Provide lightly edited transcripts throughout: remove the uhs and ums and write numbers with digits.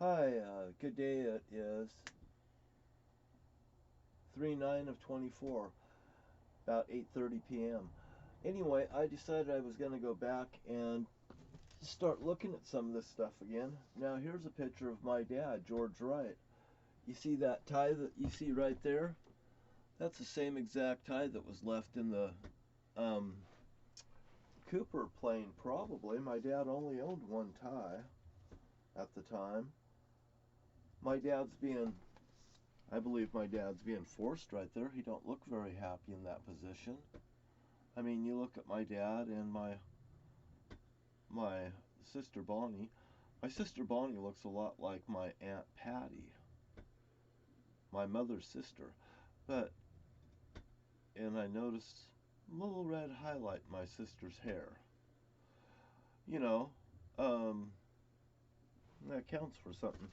Hi, good day. It is 3/9 of 24, about 8:30 p.m. Anyway, I decided I was going to go back and start looking at some of this stuff again. Now, here's a picture of my dad, George Wright. You see that tie that you see right there? That's the same exact tie that was left in the um, Cooper plane, probably. My dad only owned one tie at the time. My dad's being I believe my dad's being forced right there. He don't look very happy in that position. I mean, you look at my dad and my sister Bonnie. My sister Bonnie looks a lot like my Aunt Patty, my mother's sister. But and I noticed a little red highlight in my sister's hair. You know, um, that counts for something.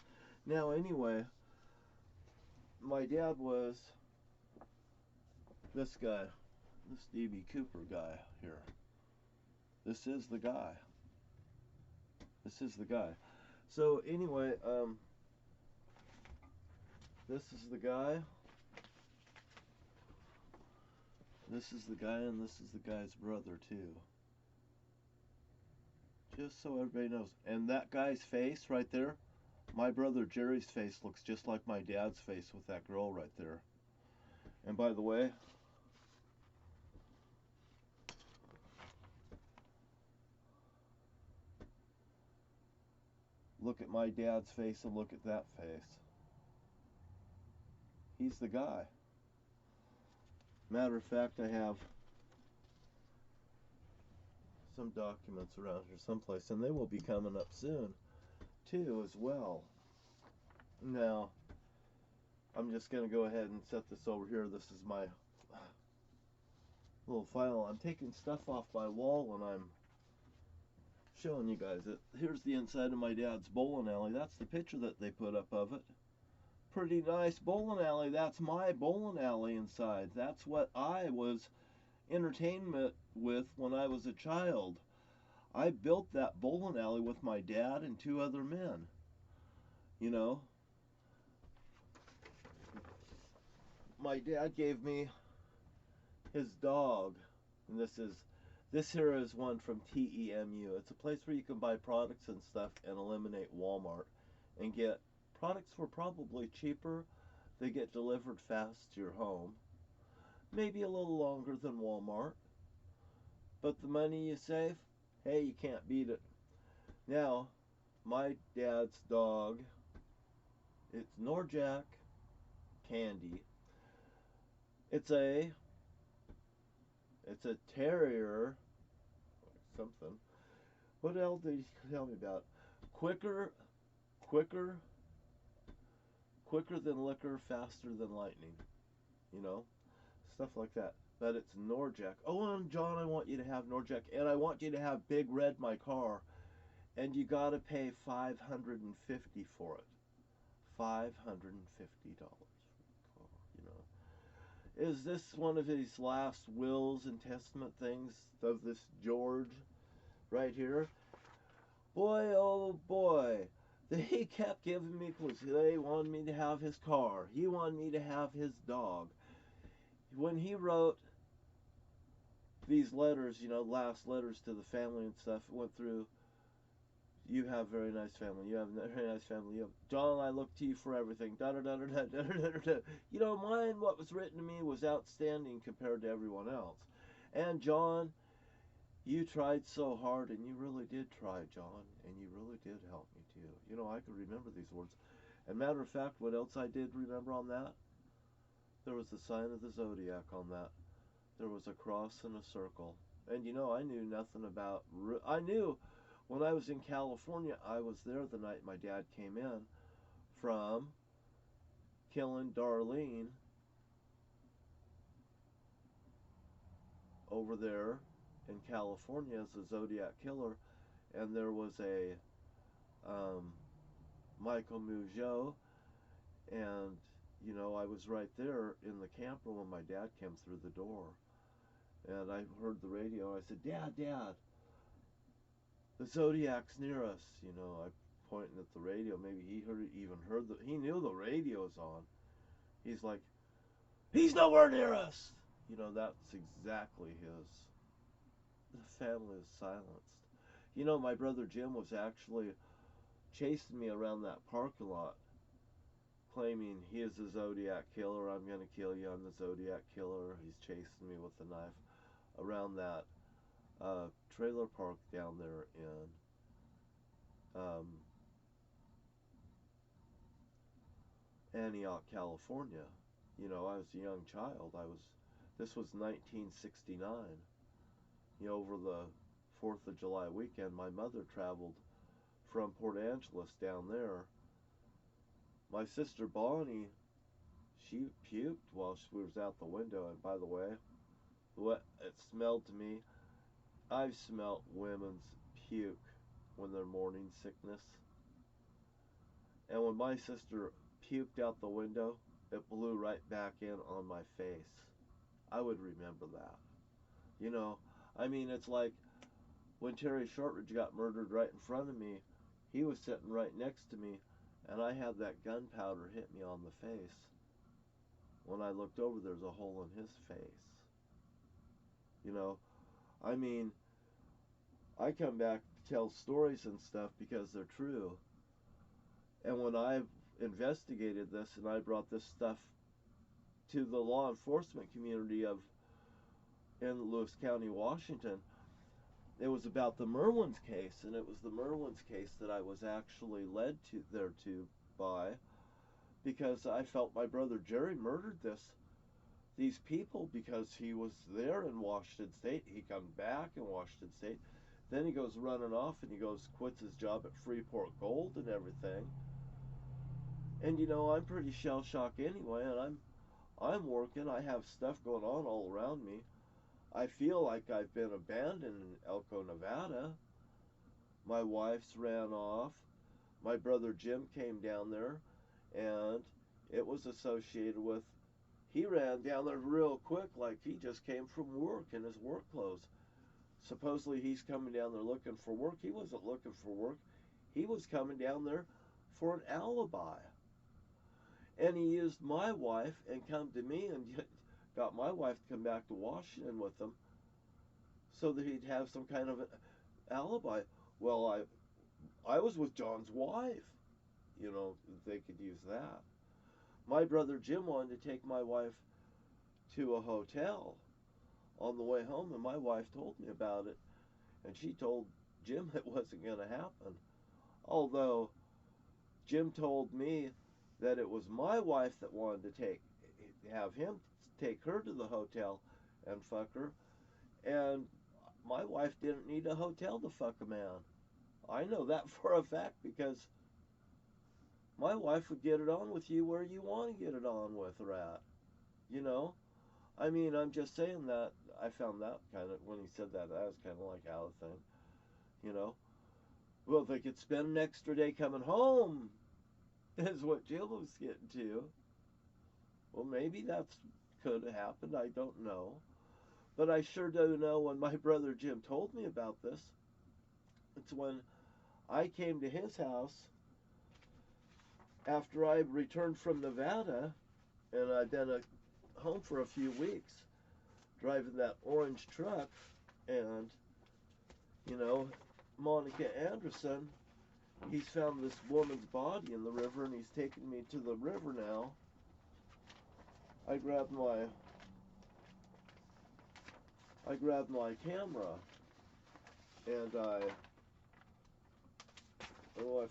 Now, anyway, my dad was this guy, this Stevie Cooper guy here. This is the guy. This is the guy. So anyway, this is the guy. This is the guy, and this is the guy's brother too. Just so everybody knows. And that guy's face right there, my brother Jerry's face looks just like my dad's face with that girl right there. And by the way, look at my dad's face and look at that face. He's the guy. Matter of fact, I have some documents around here someplace, and they will be coming up soon too as well. Now, I'm just going to go ahead and set this over here. This is my little file. I'm taking stuff off my wall and I'm showing you guys it. Here's the inside of my dad's bowling alley. That's the picture that they put up of it. Pretty nice bowling alley. That's my bowling alley inside. That's what I was entertainment with when I was a child. I built that bowling alley with my dad and two other men. You know, my dad gave me his dog, and this here is one from TEMU. It's a place where you can buy products and stuff and eliminate Walmart and get products for probably cheaper. They get delivered fast to your home. Maybe a little longer than Walmart, but the money you save, hey, you can't beat it. Now, my dad's dog, it's Norjack Candy. It's a terrier, something. What else did he tell me about? Quicker, quicker, quicker than liquor, faster than lightning. You know, stuff like that. But it's Norjack. Oh, and John, I want you to have Norjack, and I want you to have Big Red, my car, and you gotta pay $550 for it. $550 for the car. You know. Is this one of his last wills and testament things of this George right here? Boy, oh boy, they kept giving me clues. They wanted me to have his car. He wanted me to have his dog. When he wrote these letters, you know, last letters to the family and stuff, it went through, you have a very nice family. You have a very nice family. You have, John, I look to you for everything. Da da da da da da da da da. You know, mine, what was written to me was outstanding compared to everyone else. And John, you tried so hard, and you really did try, John, and you really did help me too. You know, I could remember these words. And matter of fact, what else I did remember on that? There was the sign of the zodiac on that. There was a cross and a circle. And you know, I knew nothing about. I knew when I was in California, I was there the night my dad came in from killing Darlene over there in California as a Zodiac killer, and there was a um, Michael Mougeot, and you know, I was right there in the camper when my dad came through the door, and I heard the radio. I said, "Dad, Dad, the Zodiac's near us." You know, pointing at the radio. Maybe he he knew the radio was on. He's like, he's nowhere near us. You know, that's exactly his. The family is silenced. You know, my brother Jim was actually chasing me around that parking lot, claiming he is the Zodiac killer. I'm gonna kill you. I'm the Zodiac killer. He's chasing me with a knife around that trailer park down there in Antioch, California. You know, I was a young child. This was 1969. You know, over the 4th of July weekend, my mother traveled from Port Angeles down there. My sister Bonnie, she puked while she was out the window. And by the way, what it smelled to me, I've smelt women's puke when they're morning sickness. And when my sister puked out the window, it blew right back in on my face. I would remember that. You know, I mean, it's like when Terry Shortridge got murdered right in front of me, he was sitting right next to me, and I had that gunpowder hit me on the face. When I looked over, there's a hole in his face. You know, I mean, I come back to tell stories and stuff because they're true. And when I investigated this and I brought this stuff to the law enforcement community in Lewis County, Washington, it was about the Merwins case, and it was the Merwins case that I was actually led to by, because I felt my brother Jerry murdered these people because he was there in Washington State. He come back in Washington State, then he goes running off and he quits his job at Freeport Gold and everything. And you know, I'm pretty shell shocked anyway, and I'm working. I have stuff going on all around me. I feel like I've been abandoned in Elko, Nevada. My wife's ran off. My brother Jim came down there, and it was associated with, he ran down there real quick like he just came from work in his work clothes. Supposedly he's coming down there looking for work. He wasn't looking for work. He was coming down there for an alibi. And he used my wife and come to me and got my wife to come back to Washington with him so that he'd have some kind of an alibi. Well, I was with John's wife. You know, they could use that. My brother Jim wanted to take my wife to a hotel on the way home, and my wife told me about it. And she told Jim it wasn't going to happen. Although Jim told me that it was my wife that wanted to have him take her to the hotel and fuck her, and my wife didn't need a hotel to fuck a man. I know that for a fact because my wife would get it on with you where you want to get it on with her at. You know? I mean, I'm just saying that I found that kind of, when he said that, that was kind of like how the thing, you know? Well, if they could spend an extra day coming home, is what Jim was getting to. Well, maybe that's could have happened. I don't know. But I sure do know when my brother Jim told me about this, it's when I came to his house after I returned from Nevada, and I'd been home for a few weeks, driving that orange truck, and, you know, Monica Anderson, he's found this woman's body in the river, and he's taking me to the river now. I grabbed my camera, and I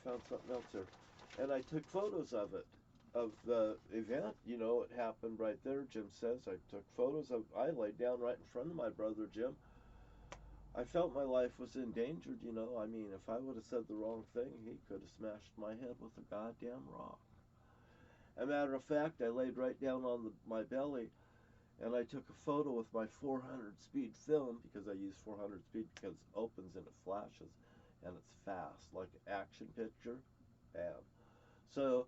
found something else here. And I took photos of it, of the event. You know, it happened right there, Jim says. I took photos I laid down right in front of my brother Jim. I felt my life was endangered, you know. I mean, if I would have said the wrong thing, he could have smashed my head with a goddamn rock. As a matter of fact, I laid right down on my belly, and I took a photo with my 400 speed film, because I use 400 speed because it opens and it flashes, and it's fast, like an action picture. Bam. So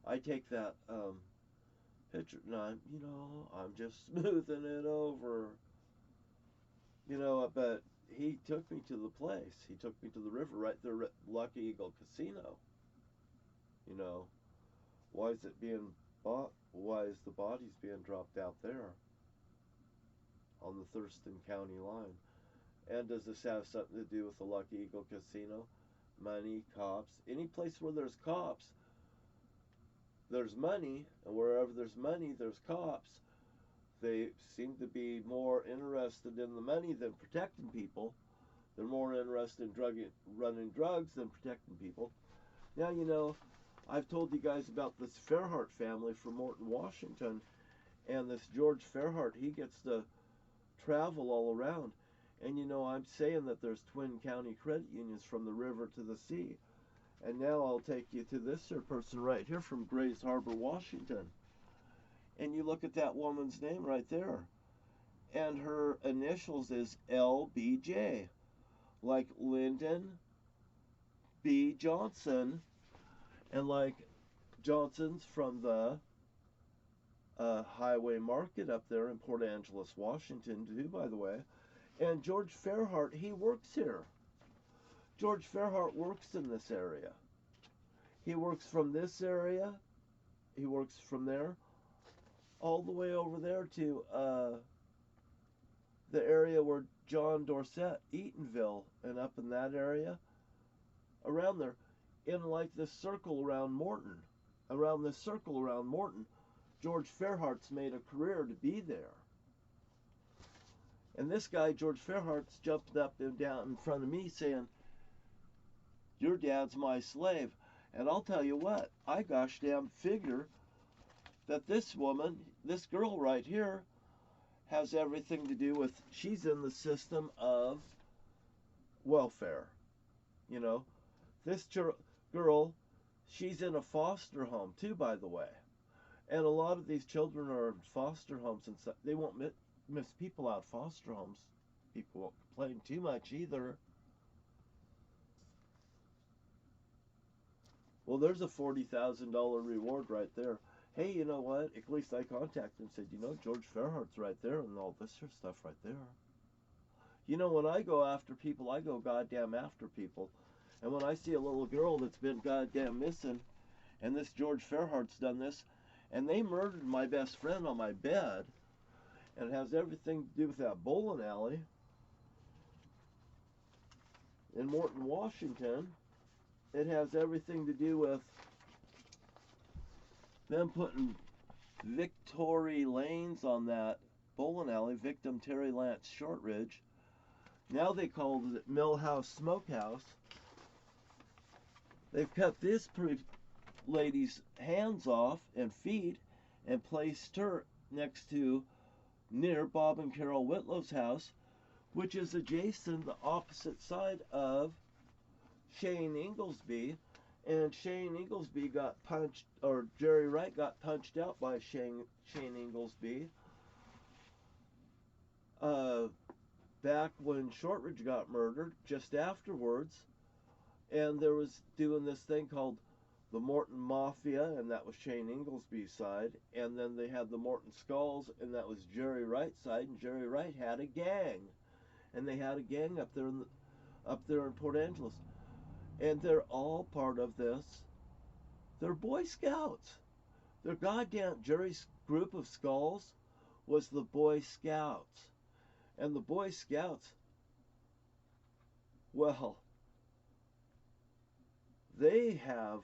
I take that picture, and I'm just smoothing it over. You know, but he took me to the place. He took me to the river right there at Lucky Eagle Casino. You know, why is it being bought? Why is the bodies being dropped out there on the Thurston County line? And does this have something to do with the Lucky Eagle Casino? Money, cops. Any place where there's cops, there's money, and wherever there's money, there's cops. They seem to be more interested in the money than protecting people. They're more interested in running drugs than protecting people. Now, you know, I've told you guys about this Fairhart family from Morton, Washington, and this George Fairhart, he gets to travel all around. And you know, I'm saying that there's Twin County credit unions from the river to the sea. And now I'll take you to this here person right here from Grays Harbor, Washington. And you look at that woman's name right there. And her initials is LBJ. Like Lyndon B. Johnson. And like Johnson's from the Highway Market up there in Port Angeles, Washington, too, by the way. And George Fairhart, he works here. George Fairhart works in this area. He works from this area. He works from there all the way over there to the area where John Dorsett, Eatonville, and up in that area, around there, in like this circle around Morton. Around this circle around Morton, George Fairhart's made a career to be there. And this guy, George Fairhart's, jumped up and down in front of me saying, "Your dad's my slave." And I'll tell you what, I gosh damn figure that this woman, this girl right here, has everything to do with, she's in the system of welfare. You know, this girl, she's in a foster home too, by the way. And a lot of these children are in foster homes and stuff. They won't miss people out of foster homes. People won't complain too much either. Well, there's a $40,000 reward right there. Hey, you know what? At least I contacted him and said, you know, George Fairhart's right there and all this sort of stuff right there. You know, when I go after people, I go goddamn after people. And when I see a little girl that's been goddamn missing, and this George Fairhart's done this, and they murdered my best friend on my bed, and it has everything to do with that bowling alley in Morton, Washington. It has everything to do with them putting Victory lanes on that bowling alley, victim Terry Lance Shortridge. Now they called it Millhouse Smokehouse. They've cut this lady's hands off and feet and placed her next to near Bob and Carol Whitlow's house, which is adjacent the opposite side of Shane Inglesby. And Shane Inglesby got punched, or Jerry Wright got punched out by Shane Inglesby back when Shortridge got murdered, just afterwards. And there was doing this thing called the Morton Mafia, and that was Shane Inglesby's side. And then they had the Morton Skulls, and that was Jerry Wright's side. And Jerry Wright had a gang, and they had a gang up there in Port Angeles. And they're all part of this. They're Boy Scouts. They're goddamn, Jerry's group of skulls was the Boy Scouts. And the Boy Scouts, well, they have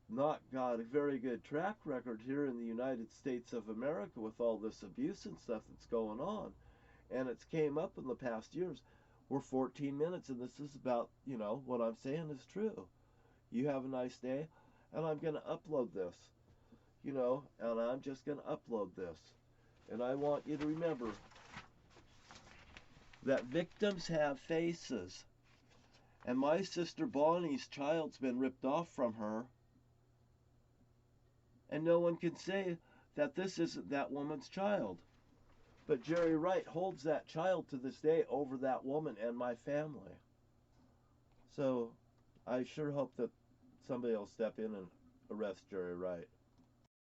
not got a very good track record here in the United States of America with all this abuse and stuff that's going on. And it's came up in the past years. We're 14 minutes, and this is about, you know, what I'm saying is true. You have a nice day, and I'm going to upload this, you know, and I'm just going to upload this. And I want you to remember that victims have faces. And my sister Bonnie's child's been ripped off from her, and no one can say that this isn't that woman's child. But Jerry Wright holds that child to this day over that woman and my family. So I sure hope that somebody will step in and arrest Jerry Wright.